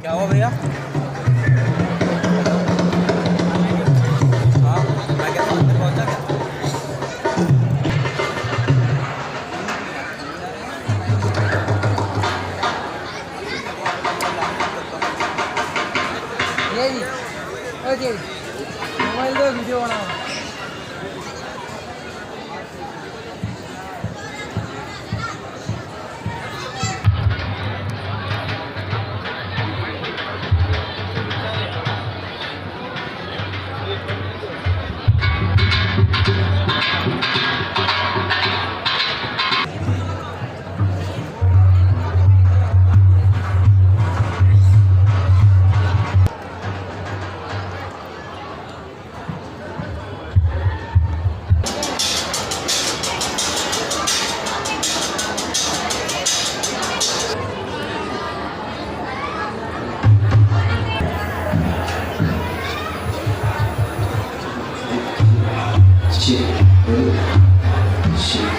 क्या हुआ भैया? हाँ, मैं क्या अंदर पहुंचा क्या? ये जी ओके मोबाइल दो वीडियो बनाओ谢谢。